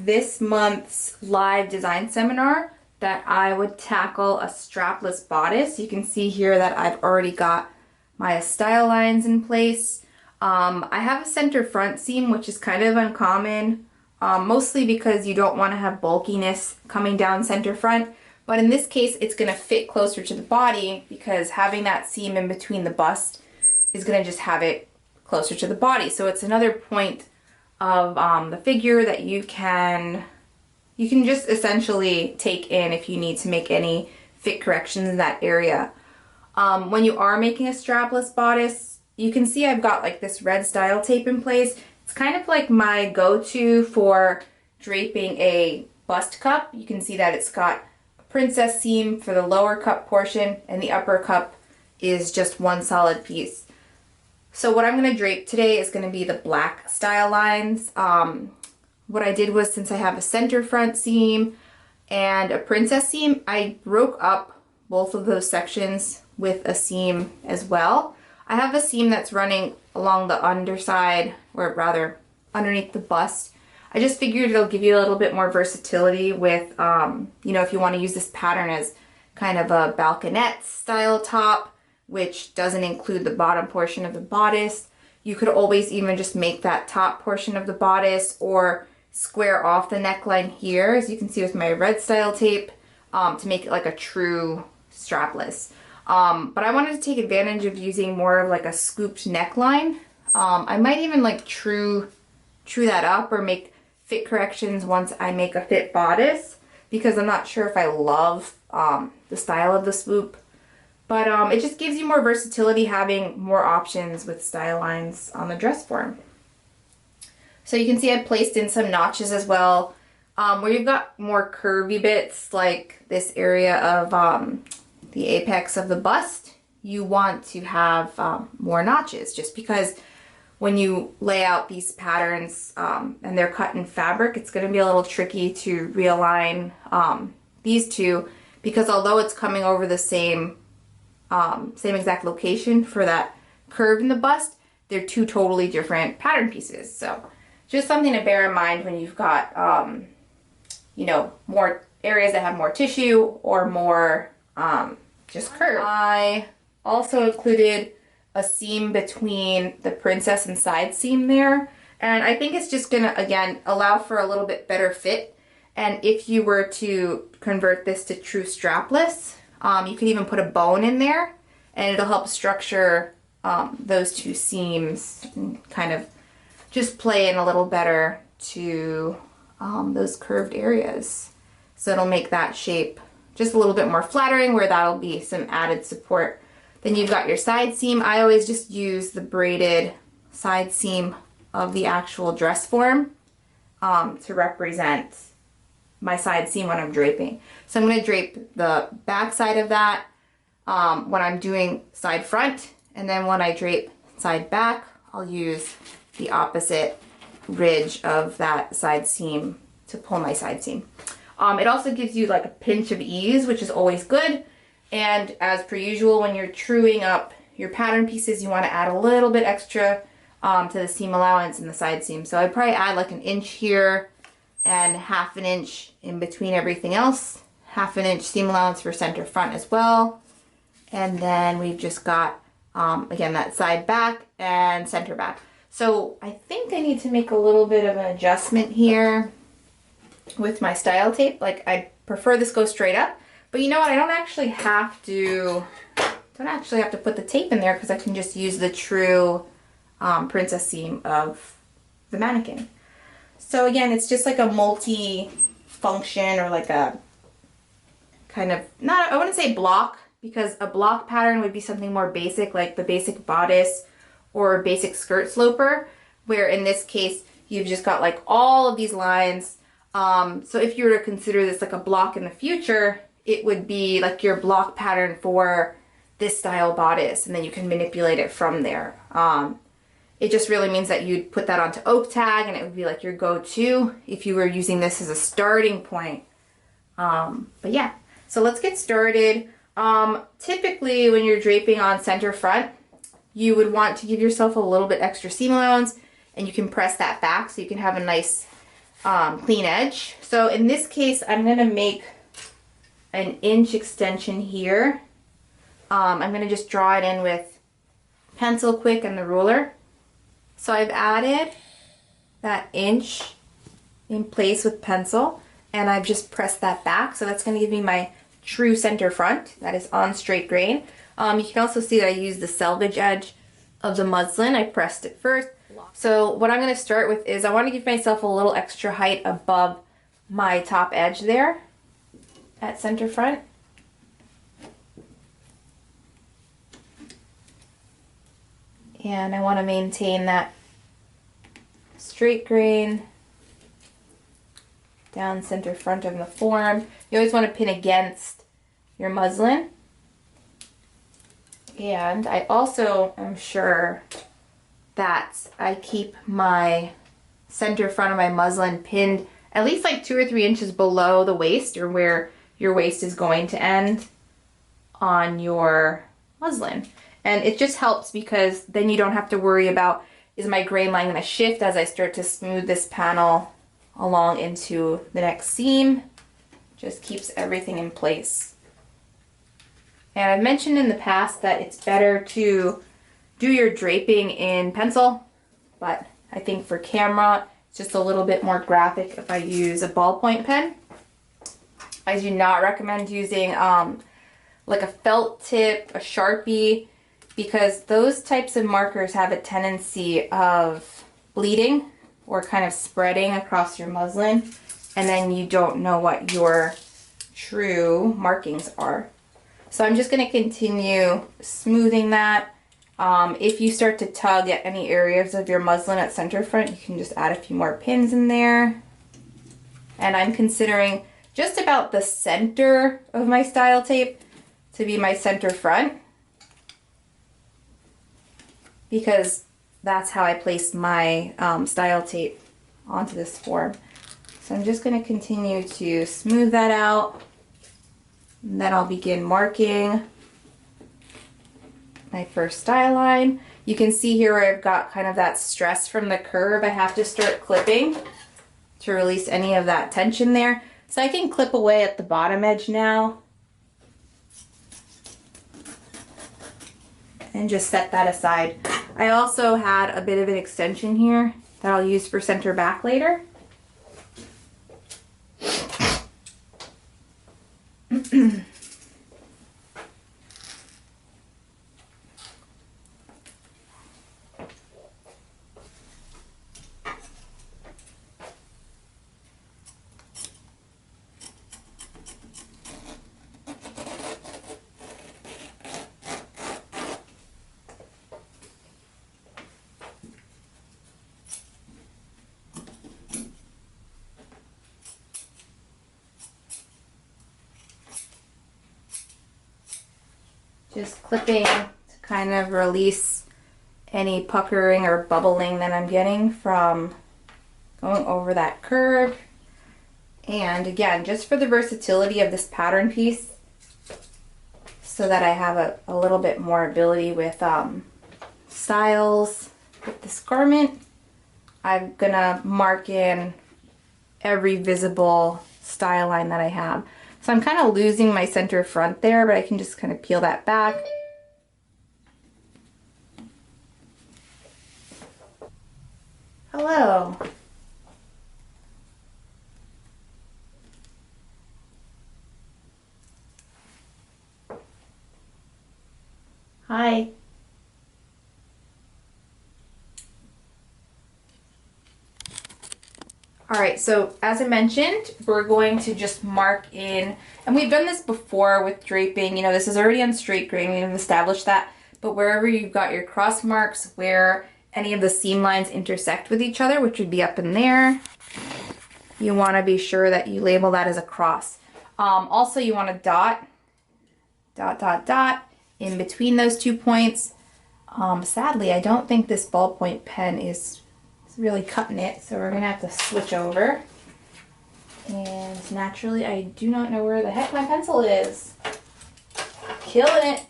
this month's live design seminar that I would tackle a strapless bodice. You can see here that I've already got my style lines in place. I have a center front seam, which is kind of uncommon, mostly because you don't want to have bulkiness coming down center front. But in this case, it's going to fit closer to the body because having that seam in between the bust is going to just have it closer to the body. So it's another point of the figure that you can just essentially take in if you need to make any fit corrections in that area. When you are making a strapless bodice, you can see I've got like this red style tape in place. It's kind of like my go-to for draping a bust cup. You can see that it's got a princess seam for the lower cup portion and the upper cup is just one solid piece. So what I'm going to drape today is going to be the black style lines. What I did was, since I have a center front seam and a princess seam, I broke up both of those sections with a seam as well. I have a seam that's running along the underside, or rather underneath the bust. I just figured it'll give you a little bit more versatility with, you know, if you want to use this pattern as kind of a balconette style top, which doesn't include the bottom portion of the bodice. You could always even just make that top portion of the bodice or square off the neckline here, as you can see with my red style tape, to make it like a true strapless. But I wanted to take advantage of using more of like a scooped neckline. I might even like true that up or make fit corrections once I make a fit bodice, because I'm not sure if I love the style of the swoop. But it just gives you more versatility having more options with style lines on the dress form. So you can see I placed in some notches as well. Where you've got more curvy bits like this area of the apex of the bust, you want to have more notches, just because when you lay out these patterns and they're cut in fabric, it's going to be a little tricky to realign these two, because although it's coming over the same exact location for that curve in the bust, they're two totally different pattern pieces. So just something to bear in mind when you've got, you know, more areas that have more tissue or more just curve. I also included a seam between the princess and side seam there. And I think it's just gonna, again, allow for a little bit better fit. And if you were to convert this to true strapless, you could even put a bone in there and it'll help structure those two seams and kind of just play in a little better to those curved areas. So it'll make that shape just a little bit more flattering, where that'll be some added support. Then you've got your side seam. I always just use the braided side seam of the actual dress form to represent my side seam when I'm draping. So I'm going to drape the back side of that when I'm doing side front, and then when I drape side back, I'll use the opposite ridge of that side seam to pull my side seam. It also gives you like a pinch of ease, which is always good. And as per usual, when you're truing up your pattern pieces, you want to add a little bit extra to the seam allowance in the side seam. So I'd probably add like an inch here and half an inch in between everything else. Half an inch seam allowance for center front as well. And then we've just got, again, that side back and center back. So I think I need to make a little bit of an adjustment here with my style tape. Like, I prefer this go straight up, but you know what? I don't actually have to put the tape in there, because I can just use the true princess seam of the mannequin. So again, it's just like a multi-function, or like a kind of, not, I wouldn't say block, because a block pattern would be something more basic, like the basic bodice or basic skirt sloper, where in this case, you've just got like all of these lines. So if you were to consider this like a block in the future, it would be like your block pattern for this style bodice, and then you can manipulate it from there. It just really means that you'd put that onto oak tag, and it would be like your go-to if you were using this as a starting point. But yeah, so let's get started. Typically when you're draping on center front, you would want to give yourself a little bit extra seam allowance, and you can press that back so you can have a nice clean edge. So in this case, I'm gonna make an inch extension here. I'm gonna just draw it in with pencil quick and the ruler. So I've added that inch in place with pencil, and I've just pressed that back. So that's gonna give me my true center front that is on straight grain. You can also see that I used the selvage edge of the muslin. I pressed it first. So what I'm gonna start with is I wanna give myself a little extra height above my top edge there at center front. And I wanna maintain that straight grain down center front of the form. You always want to pin against your muslin. And I also am sure that I keep my center front of my muslin pinned at least like 2 or 3 inches below the waist, or where your waist is going to end on your muslin. And it just helps because then you don't have to worry about, is my grain line going to shift as I start to smooth this panel along into the next seam. Just keeps everything in place. And I've mentioned in the past that it's better to do your draping in pencil, but I think for camera it's just a little bit more graphic if I use a ballpoint pen. I do not recommend using like a felt tip, a Sharpie, because those types of markers have a tendency of bleeding or kind of spreading across your muslin, and then you don't know what your true markings are. So I'm just going to continue smoothing that. If you start to tug at any areas of your muslin at center front, you can just add a few more pins in there. And I'm considering just about the center of my style tape to be my center front, because that's how I place my style tape onto this form. So I'm just going to continue to smooth that out, and then I'll begin marking my first style line. You can see here where I've got kind of that stress from the curve. I have to start clipping to release any of that tension there. So I can clip away at the bottom edge now and just set that aside. I also had a bit of an extension here that I'll use for center back later. Just clipping to kind of release any puckering or bubbling that I'm getting from going over that curve. And again, just for the versatility of this pattern piece, so that I have a little bit more ability with styles with this garment, I'm gonna mark in every visible style line that I have. So I'm kind of losing my center front there, but I can just kind of peel that back. Hello. Hi. All right, so as I mentioned, we're going to just mark in, and we've done this before with draping, you know, this is already on straight grain, we've established that, but wherever you've got your cross marks, where any of the seam lines intersect with each other, which would be up in there, you want to be sure that you label that as a cross. Also, you want to dot, dot, dot, dot in between those 2 points. Sadly, I don't think this ballpoint pen is really cutting it, so we're gonna have to switch over. And naturally, I do not know where the heck my pencil is. Killing it.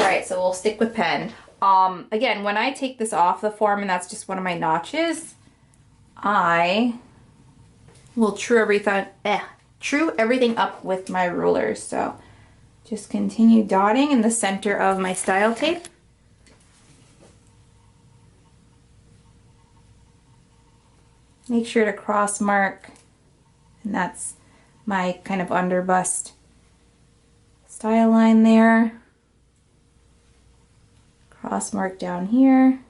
Alright, so we'll stick with pen. Again, when I take this off the form, and that's just one of my notches, I will true everything up with my ruler. So just continue dotting in the center of my style tape. Make sure to cross mark, and that's my kind of underbust style line there. Cross mark down here.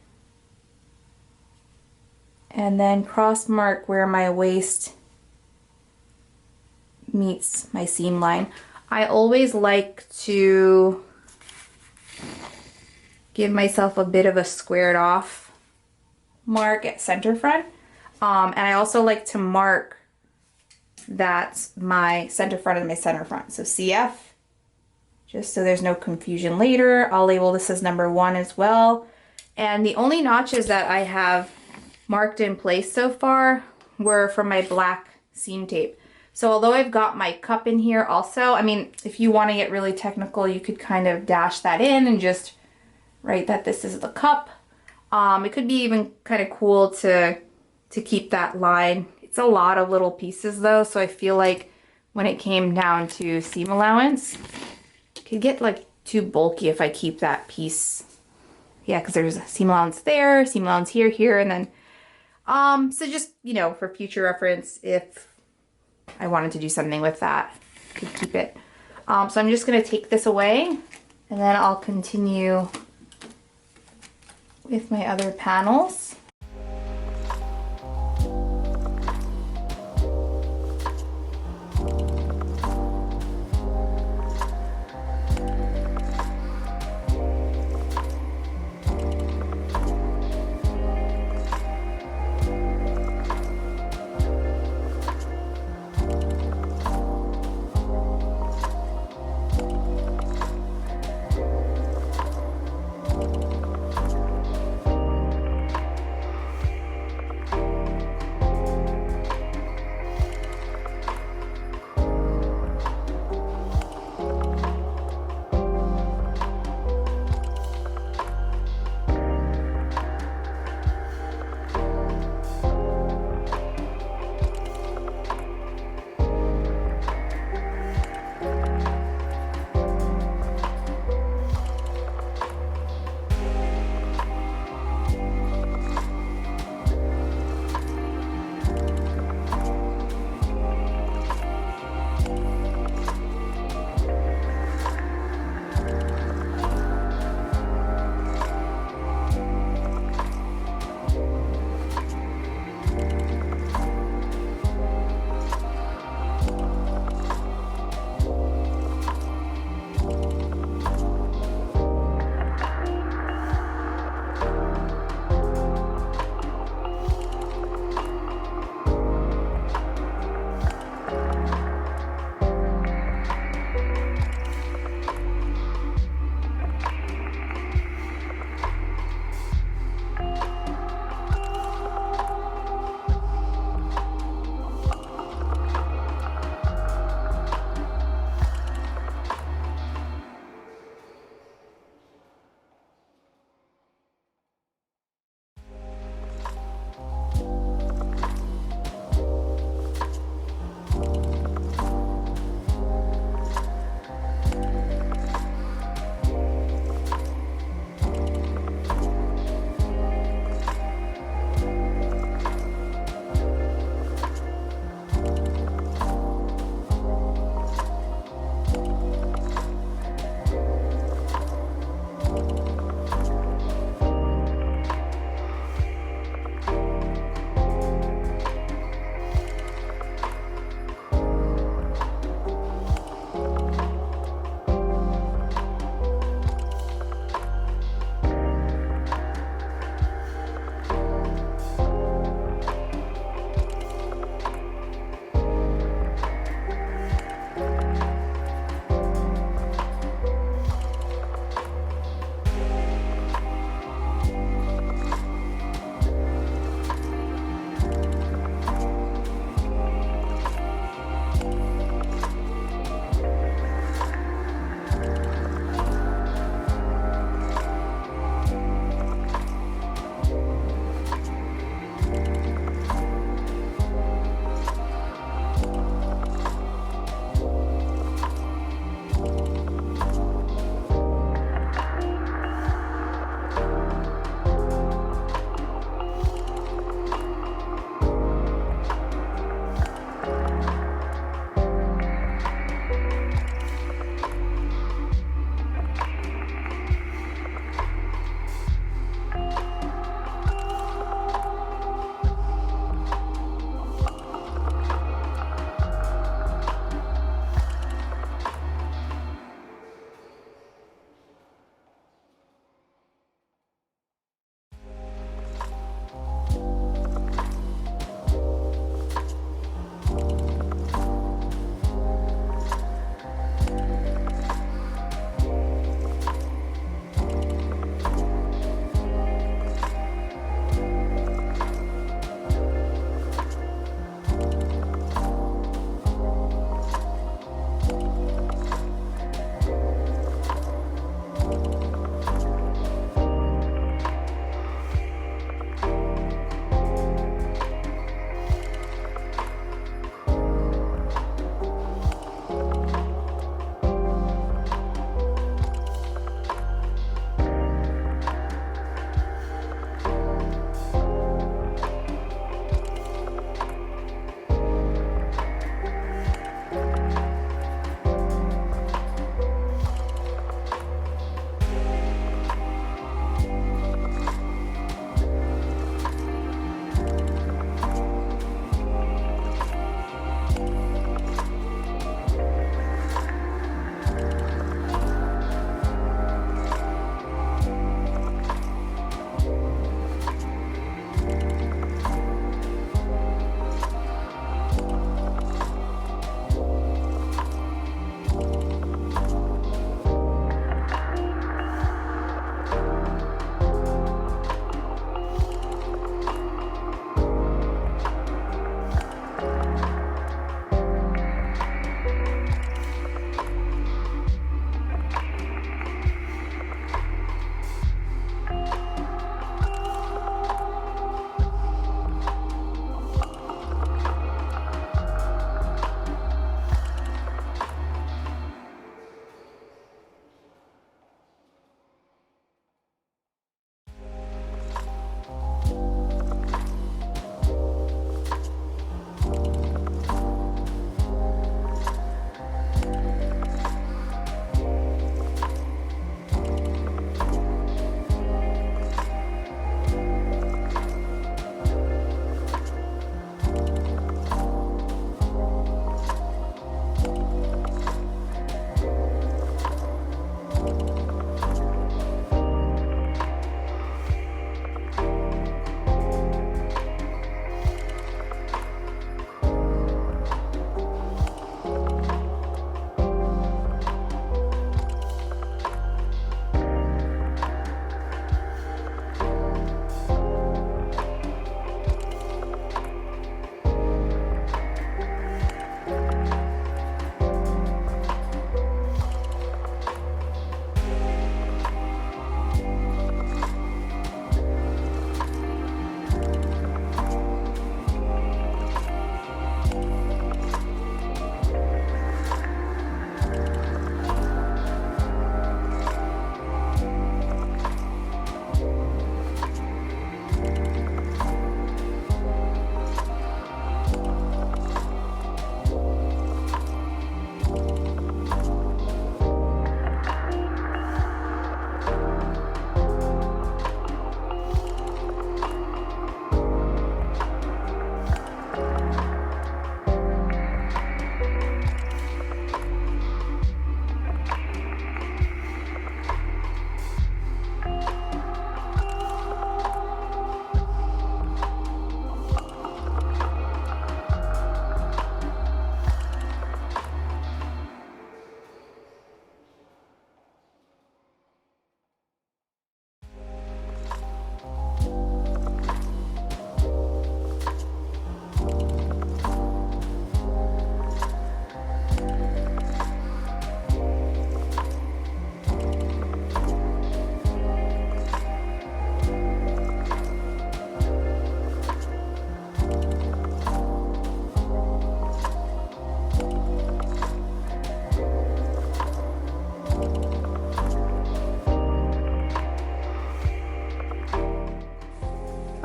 And then cross mark where my waist meets my seam line. I always like to give myself a bit of a squared off mark at center front. And I also like to mark that's my center front and my center front. So CF, just so there's no confusion later. I'll label this as number 1 as well. And the only notches that I have marked in place so far were from my black seam tape. So although I've got my cup in here also, I mean, if you want to get really technical, you could kind of dash that in and just write that this is the cup. It could be even kind of cool to keep that line. It's a lot of little pieces though, so I feel like when it came down to seam allowance, it could get like too bulky if I keep that piece. Yeah, because there's a seam allowance there, seam allowance here, here, and then so just, you know, for future reference, if I wanted to do something with that, I could keep it. So I'm just going to take this away, and then I'll continue with my other panels.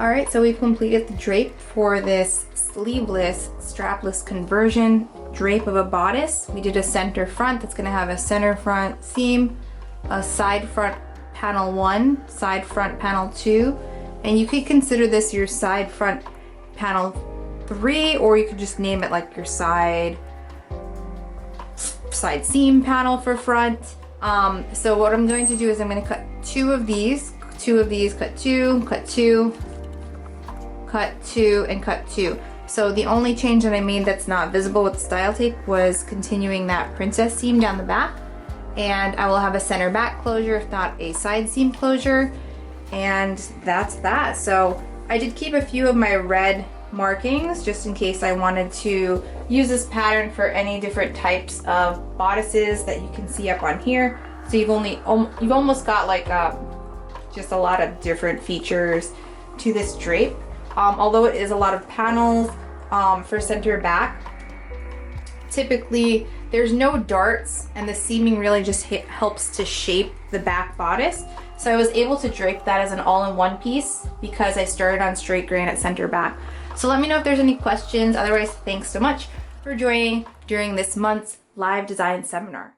Alright, so we've completed the drape for this sleeveless, strapless conversion drape of a bodice. We did a center front that's going to have a center front seam, a side front panel 1, side front panel 2, and you could consider this your side front panel 3, or you could just name it like your side seam panel for front. So what I'm going to do is I'm going to cut two of these, cut two, cut two, cut two, and cut two. So the only change that I made that's not visible with style tape was continuing that princess seam down the back, and I will have a center back closure, if not a side seam closure, and that's that. So I did keep a few of my red markings just in case I wanted to use this pattern for any different types of bodices that you can see up on here. So you've almost got like just a lot of different features to this drape. Although it is a lot of panels for center back, typically there's no darts and the seaming really just helps to shape the back bodice. So I was able to drape that as an all-in-one piece because I started on straight grain at center back. So let me know if there's any questions. Otherwise, thanks so much for joining during this month's live design seminar.